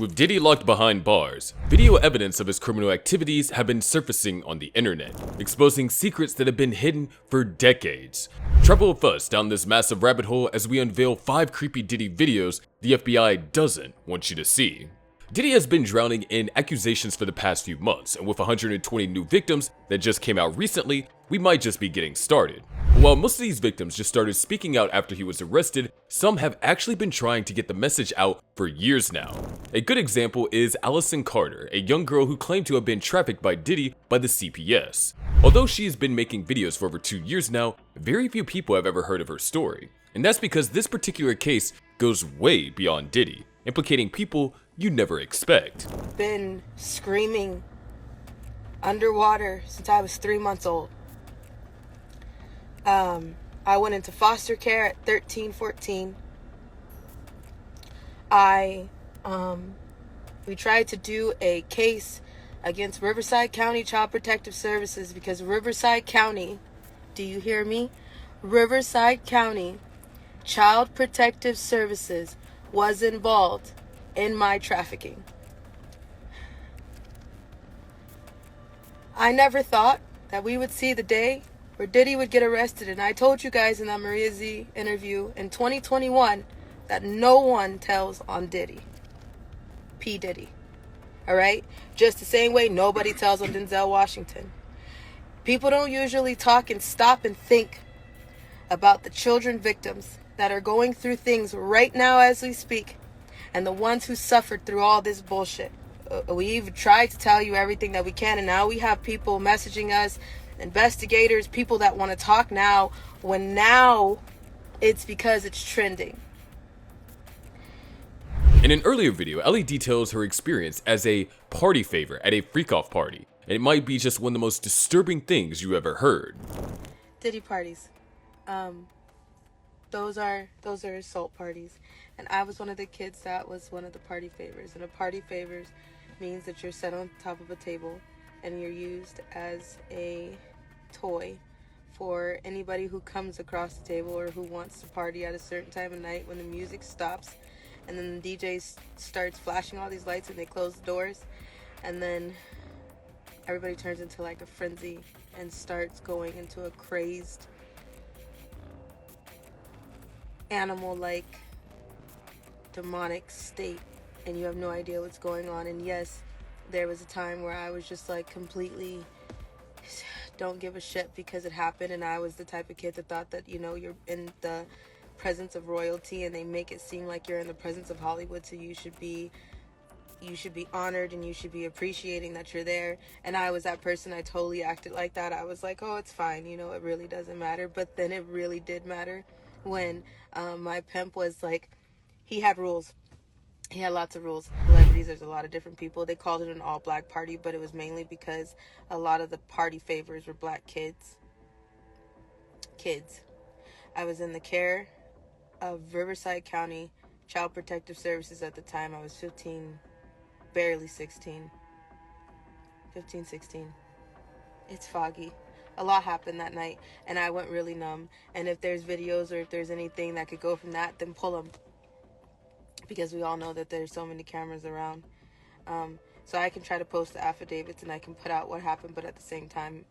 With Diddy locked behind bars, video evidence of his criminal activities have been surfacing on the internet, exposing secrets that have been hidden for decades. Travel with us down this massive rabbit hole as we unveil 5 creepy Diddy videos the FBI doesn't want you to see. Diddy has been drowning in accusations for the past few months, and with 120 new victims that just came out recently, we might just be getting started. While most of these victims just started speaking out after he was arrested, some have actually been trying to get the message out for years now. A good example is Allison Carter, a young girl who claimed to have been trafficked by Diddy by the CPS. Although she has been making videos for over 2 years now, very few people have ever heard of her story. And that's because this particular case goes way beyond Diddy, implicating people you never expect. Been screaming underwater since I was 3 months old. I went into foster care at 13, 14. We tried to do a case against Riverside County Child Protective Services because Riverside County, do you hear me? Riverside County Child Protective Services was involved in my trafficking. I never thought that we would see the day where Diddy would get arrested, and I told you guys in that Maria Z interview in 2021 that no one tells on Diddy. P. Diddy. Alright? Just the same way nobody tells on Denzel Washington. People don't usually talk and stop and think about the children victims that are going through things right now as we speak, and the ones who suffered through all this bullshit. We've tried to tell you everything that we can, and now we have people messaging us, investigators, people that want to talk now, when now it's because it's trending. In an earlier video, Ellie details her experience as a party favor at a freak-off party, and it might be just one of the most disturbing things you ever heard. Diddy parties. Those are assault parties, and I was one of the kids that was one of the party favors. And a party favors means that you're set on top of a table and you're used as a toy for anybody who comes across the table or who wants to party at a certain time of night when the music stops and then the DJ starts flashing all these lights and they close the doors, and then everybody turns into like a frenzy and starts going into a crazed animal-like demonic state, and you have no idea what's going on. And yes, there was a time where I was just like completely don't give a shit because it happened, and I was the type of kid that thought that, you know, you're in the presence of royalty and they make it seem like you're in the presence of Hollywood, so you should be honored and you should be appreciating that you're there. And I was that person. I totally acted like that. I was like, oh, it's fine, you know, it really doesn't matter. But then it really did matter when my pimp was like, he had rules. He had lots of rules. Celebrities, there's a lot of different people. They called it an all-black party, but it was mainly because a lot of the party favors were black kids. I was in the care of Riverside County Child Protective Services at the time. I was 15, barely 16. 15, 16. It's foggy. A lot happened that night, and I went really numb. And if there's videos or if there's anything that could go from that, then pull them. Because we all know that there's so many cameras around. So I can try to post the affidavits and I can put out what happened, but at the same time,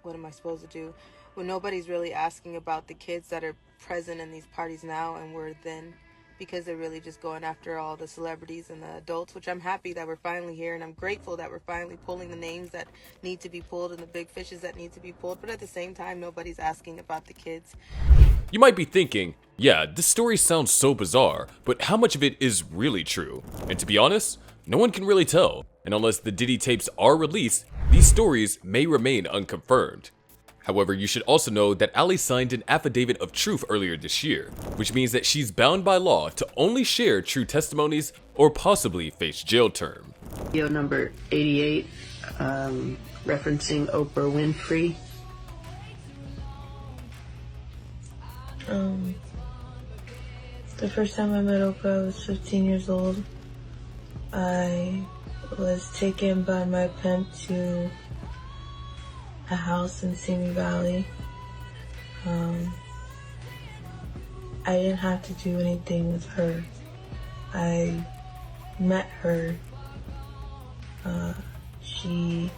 what am I supposed to do? When nobody's really asking about the kids that are present in these parties now and were then, because they're really just going after all the celebrities and the adults, which I'm happy that we're finally here, and I'm grateful that we're finally pulling the names that need to be pulled and the big fishes that need to be pulled, but at the same time, nobody's asking about the kids. You might be thinking, yeah, this story sounds so bizarre, but how much of it is really true? And to be honest, no one can really tell, and unless the Diddy tapes are released, these stories may remain unconfirmed. However, you should also know that Ali signed an affidavit of truth earlier this year, which means that she's bound by law to only share true testimonies or possibly face jail term. Video number 88, referencing Oprah Winfrey. The first time I met Oprah, I was 15 years old. I was taken by my pimp to a house in Simi Valley. I didn't have to do anything with her. I met her, she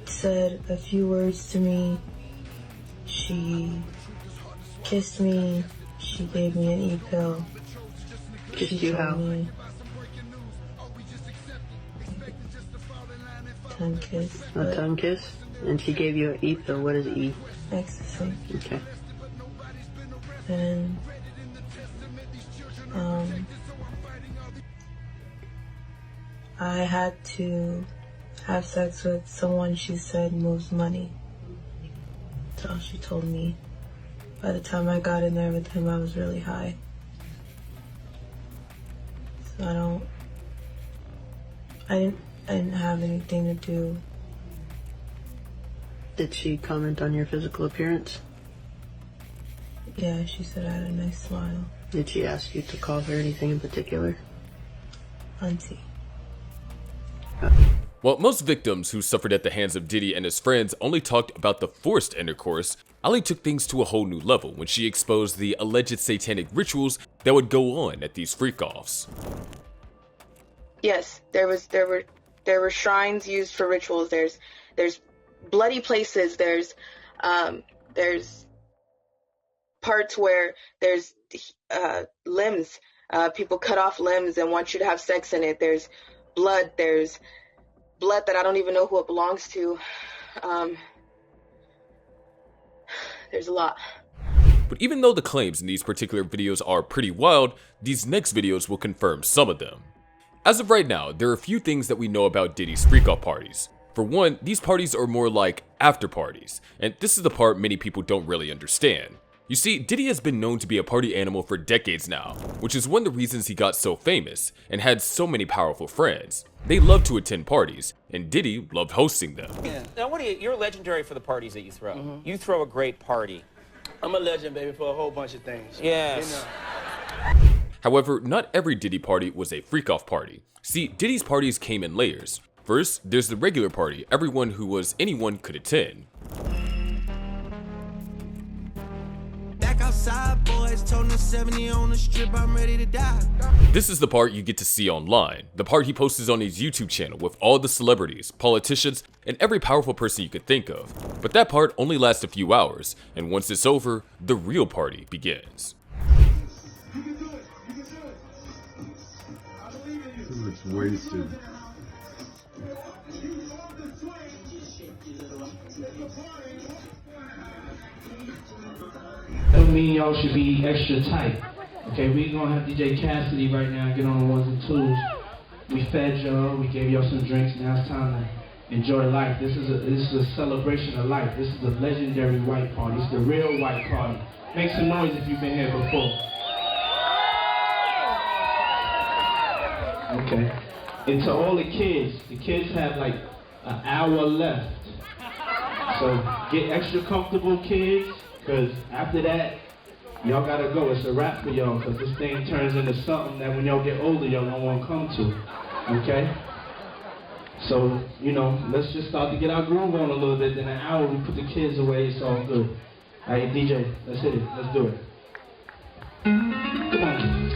said a few words to me. She kissed me. She gave me an e-pill. Kissed you how? Me tongue kiss. A tongue kiss? And she gave you an e-pill. What is E? Ecstasy. Okay. And I had to have sex with someone she said moves money. That's all she told me. By the time I got in there with him, I was really high. So I didn't have anything to do. Did she comment on your physical appearance? Yeah, she said I had a nice smile. Did she ask you to call her anything in particular? Auntie. While most victims who suffered at the hands of Diddy and his friends only talked about the forced intercourse, Ali took things to a whole new level when she exposed the alleged satanic rituals that would go on at these freak-offs. Yes, there were shrines used for rituals. There's bloody places. There's parts where there's limbs. People cut off limbs and want you to have sex in it. There's blood. There's blood that I don't even know who it belongs to. There's a lot. But even though the claims in these particular videos are pretty wild, these next videos will confirm some of them. As of right now, there are a few things that we know about Diddy's freak-off parties. For one, these parties are more like after parties, and this is the part many people don't really understand. You see, Diddy has been known to be a party animal for decades now, which is one of the reasons he got so famous and had so many powerful friends. They loved to attend parties, and Diddy loved hosting them. Yeah. Now, you're legendary for the parties that you throw. You throw a great party. I'm a legend, baby, for a whole bunch of things. Yes. You know. However, not every Diddy party was a freak-off party. See, Diddy's parties came in layers. First, there's the regular party everyone who was anyone could attend. Back outside, boys, toting 70 on the strip, I'm ready to die. This is the part you get to see online, the part he posts on his YouTube channel with all the celebrities, politicians, and every powerful person you could think of. But that part only lasts a few hours, and once it's over, the real party begins. It's wasted. Don't mean y'all should be extra tight. Okay, we gonna have DJ Cassidy right now get on the ones and twos. We fed y'all, we gave y'all some drinks, now it's time to enjoy life. This is a celebration of life. This is a legendary white party. It's the real white party. Make some noise if you've been here before. Okay. And to all the kids have like an hour left. So get extra comfortable, kids, because after that, y'all gotta go. It's a wrap for y'all, because this thing turns into something that when y'all get older, y'all don't want to come to. Okay? So, you know, let's just start to get our groove on a little bit. In an hour, we put the kids away. It's all good. All right, DJ, let's hit it. Let's do it. Come on.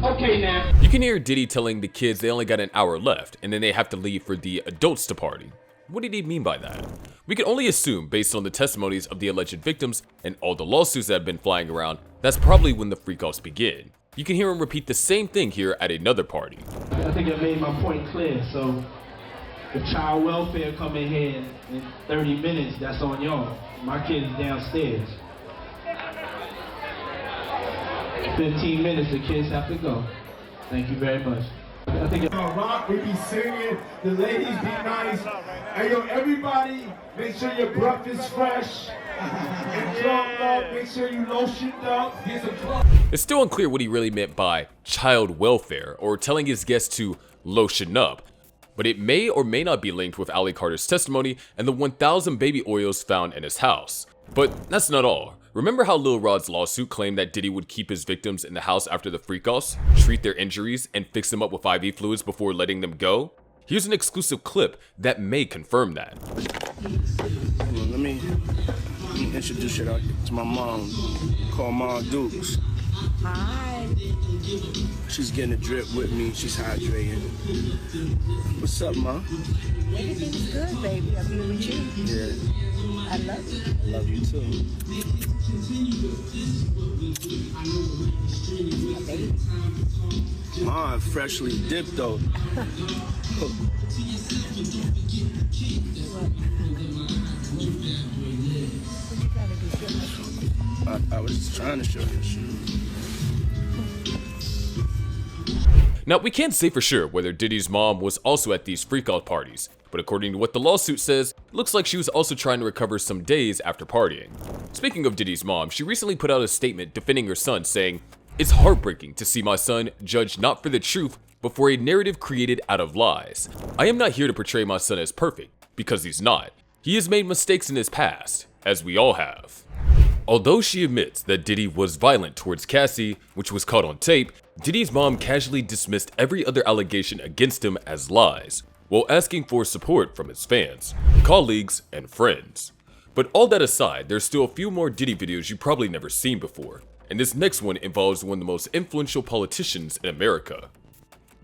Okay, now. You can hear Diddy telling the kids they only got an hour left, and then they have to leave for the adults to party. What did he mean by that? We can only assume, based on the testimonies of the alleged victims and all the lawsuits that have been flying around, that's probably when the freak-offs begin. You can hear him repeat the same thing here at another party. I think I made my point clear, so if child welfare come in here in 30 minutes, that's on y'all. My kid's downstairs. 15 minutes, the kids have to go. Thank you very much. I think rock, we be singing, the ladies be nice. Hey yo, everybody, make sure your breath is fresh. And drunk up, make sure you lotioned up. Get some clothes. It's still unclear what he really meant by child welfare or telling his guests to lotion up, but it may or may not be linked with Ali Carter's testimony and the 1,000 baby oils found in his house. But that's not all. Remember how Lil Rod's lawsuit claimed that Diddy would keep his victims in the house after the freak-offs, treat their injuries, and fix them up with IV fluids before letting them go? Here's an exclusive clip that may confirm that. Let me introduce you to my mom. Call Mom Dukes. Hi. She's getting a drip with me. She's hydrating. What's up, Ma? Everything's good, baby. I'll be with you. Yeah. I love you. I love you too. My baby. Ma, freshly dipped though. I was just trying to show you. Now, we can't say for sure whether Diddy's mom was also at these freakout parties, but according to what the lawsuit says, it looks like she was also trying to recover some days after partying. Speaking of Diddy's mom, she recently put out a statement defending her son, saying, "It's heartbreaking to see my son judged not for the truth, but for a narrative created out of lies. I am not here to portray my son as perfect, because he's not. He has made mistakes in his past, as we all have." Although she admits that Diddy was violent towards Cassie, which was caught on tape, Diddy's mom casually dismissed every other allegation against him as lies, while asking for support from his fans, colleagues, and friends. But all that aside, there's still a few more Diddy videos you've probably never seen before, and this next one involves one of the most influential politicians in America.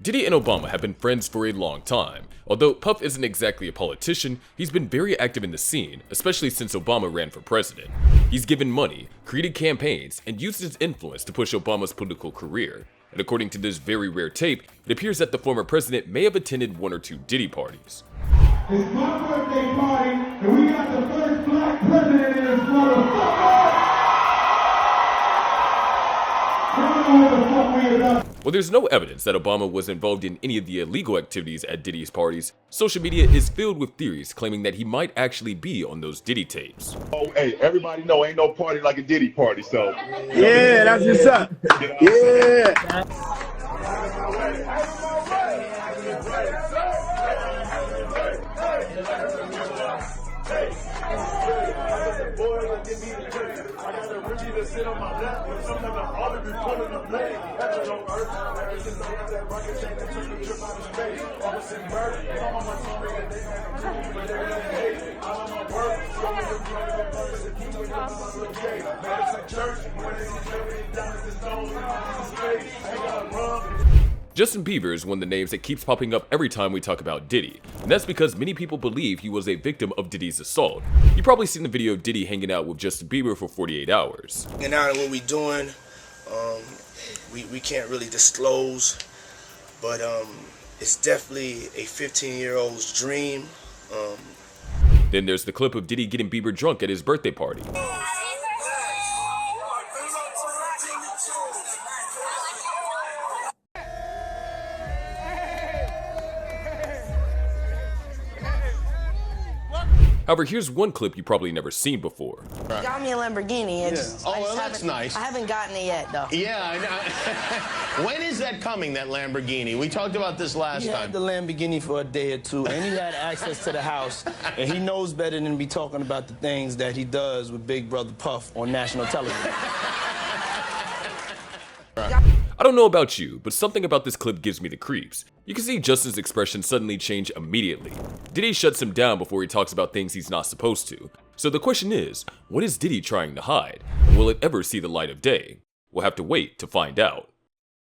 Diddy and Obama have been friends for a long time. Although Puff isn't exactly a politician, he's been very active in the scene, especially since Obama ran for president. He's given money, created campaigns, and used his influence to push Obama's political career. And according to this very rare tape, it appears that the former president may have attended one or two Diddy parties. It's my birthday party, and we got the first black president in this motherfucker! I don't know what the fuck we about. While there's no evidence that Obama was involved in any of the illegal activities at Diddy's parties, social media is filled with theories claiming that he might actually be on those Diddy tapes. Oh, hey, everybody know ain't no party like a Diddy party, so. Yeah, that's what's up. Yeah. Justin Bieber is one of the names that keeps popping up every time we talk about Diddy, and that's because many people believe he was a victim of Diddy's assault. You've probably seen the video of Diddy hanging out with Justin Bieber for 48 hours. And now what we doing, we can't really disclose, but it's definitely a 15-year-old's dream. Then there's the clip of Diddy getting Bieber drunk at his birthday party. However, here's one clip you probably never seen before. Got me a Lamborghini. Yeah. Oh, well, that's nice. I haven't gotten it yet, though. Yeah, I know. When is that coming, that Lamborghini? We talked about this last He time. had the Lamborghini for a day or two, and he had access to the house, and he knows better than be talking about the things that he does with Big Brother Puff on national television. I don't know about you, but something about this clip gives me the creeps. You can see Justin's expression suddenly change immediately. Diddy shuts him down before he talks about things he's not supposed to. So the question is, what is Diddy trying to hide? And will it ever see the light of day? We'll have to wait to find out.